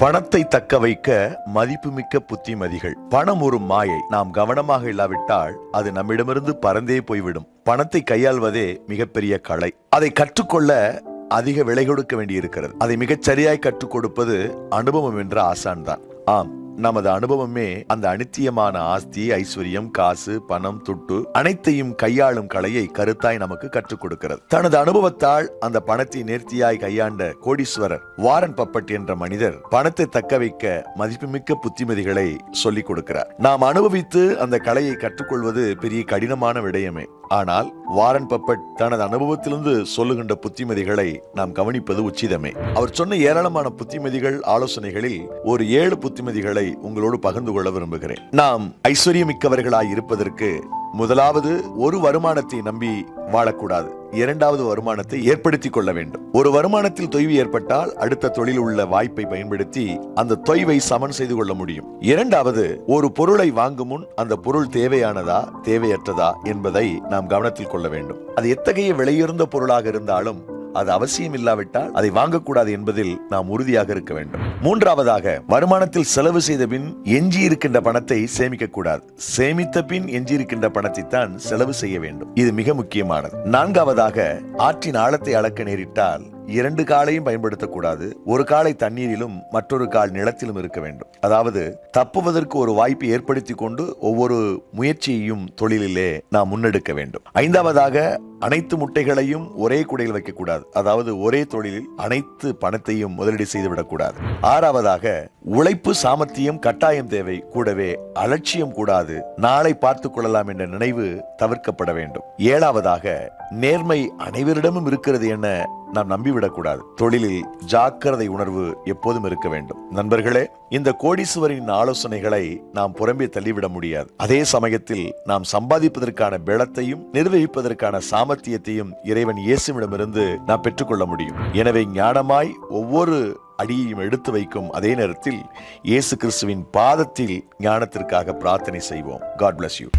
பணத்தை தக்க வைக்க மதிப்புமிக்க புத்திமதிகள். பணம் ஒரு மாயை. நாம் கவனமாக இல்லாவிட்டால் அது நம்மிடமிருந்து பறந்தே போய்விடும். பணத்தை கையாள்வதே மிகப்பெரிய கலை. அதை கற்றுக்கொள்ள அதிக விலை கொடுக்க வேண்டியிருக்கிறது. அதை மிகச் சரியாய் கற்றுக் கொடுப்பது அனுபவம் என்ற ஆசான் தான். ஆம், நமது அனுபவமே அந்த அனித்தியமான ஆஸ்தி, ஐஸ்வர்யம், காசு, பணம், துட்டு அனைத்தையும் கையாளும் கலையை கருத்தாய் நமக்கு கற்றுக் கொடுக்கிறது. தனது அனுபவத்தால் அந்த பணத்தை நேர்த்தியாய் கையாண்ட கோடீஸ்வரர் வாரன் பப்பட் என்ற மனிதர் பணத்தை தக்க வைக்க மதிப்புமிக்க புத்திமதிகளை சொல்லிக் கொடுக்கிறார். நாம் அனுபவித்து அந்த கலையை கற்றுக்கொள்வது பெரிய கடினமான விடயமே. ஆனால் வாரன் பப்பட் தனது அனுபவத்திலிருந்து சொல்லுகின்ற புத்திமதிகளை நாம் கவனிப்பது உச்சிதமே. அவர் சொன்ன ஏராளமான புத்திமதிகள், ஆலோசனைகளில் ஒரு 7 புத்திமதிகளை உங்களோடு பகிர்ந்து கொள்ள விரும்புகிறேன். நாம் ஐஸ்வர்யமிக்கவர்களாய் இருப்பதற்கு முதலாவது, ஒரு வருமானத்தை நம்பி வாழக்கூடாது. இரண்டாவது, வருமானத்தை ஏற்படுத்திக் கொள்ள வேண்டும். ஒரு வருமானத்தில் தொய்வு ஏற்பட்டால் அடுத்த தொழில் உள்ள வாய்ப்பை பயன்படுத்தி அந்த தொய்வை சமன் செய்து கொள்ள முடியும். இரண்டாவது, ஒரு பொருளை வாங்கும் முன் அந்த பொருள் தேவையானதா தேவையற்றதா என்பதை நாம் கவனத்தில் கொள்ள வேண்டும். அது எத்தகைய விலையுயர்ந்த பொருளாக இருந்தாலும் அது அவசியம் இல்லாவிட்டால் அதை வாங்கக்கூடாது என்பதில் நாம் உறுதியாக இருக்க வேண்டும். மூன்றாவதாக, வருமானத்தில் செலவு செய்த பின் எஞ்சி இருக்கின்ற பணத்தை சேமிக்க கூடாது. சேமித்த பின் எஞ்சி இருக்கின்ற பணத்தை தான் செலவு செய்ய வேண்டும். இது மிக முக்கியமானது. நான்காவதாக, ஆற்றின் ஆழத்தை அளக்க நேரிட்டால் 2 காலையும் பயன்படுத்தக்கூடாது. ஒரு காலை தண்ணீரிலும் மற்றொரு கால் நிலத்திலும் இருக்க வேண்டும். அதாவது தப்புவதற்கு ஒரு வாய்ப்பை ஏற்படுத்தி கொண்டு ஒவ்வொரு முயற்சியையும் தொழிலிலே நாம் முன்னெடுக்க வேண்டும். ஐந்தாவதாக, அனைத்து முட்டைகளையும் ஒரே குடையில் வைக்கக்கூடாது. அதாவது ஒரே தொழிலில் அனைத்து பணத்தையும் முதலீடு செய்துவிடக்கூடாது. ஆறாவதாக, உழைப்பு, சாமர்த்தியம் கட்டாயம் தேவை. கூடவே அலட்சியம் கூடாது. நாளை பார்த்துக் கொள்ளலாம் என்ற நினைவு தவிர்க்கப்பட வேண்டும். ஏழாவதாக, நேர்மை அனைவரிடமும் இருக்கிறது என நாம் நம்பிவிடக்கூடாது. தொழிலில் ஜாக்கிரதை உணர்வு எப்போதும் இருக்க வேண்டும். நண்பர்களே, இந்த கோடீஸ்வரின் ஆலோசனைகளை நாம் புறம்பே தள்ளிவிட முடியாது. அதே சமயத்தில் நாம் சம்பாதிப்பதற்கான பலத்தையும் நிர்வகிப்பதற்கான சாமர்த்தியத்தையும் இறைவன் இயேசுவிடமிருந்து நாம் பெற்றுக்கொள்ள முடியும். எனவே ஞானமாய் ஒவ்வொரு அடியையும் எடுத்து வைக்கும் அதே நேரத்தில் இயேசு கிறிஸ்துவின் பாதத்தில் ஞானத்திற்காக பிரார்த்தனை செய்வோம். God bless you.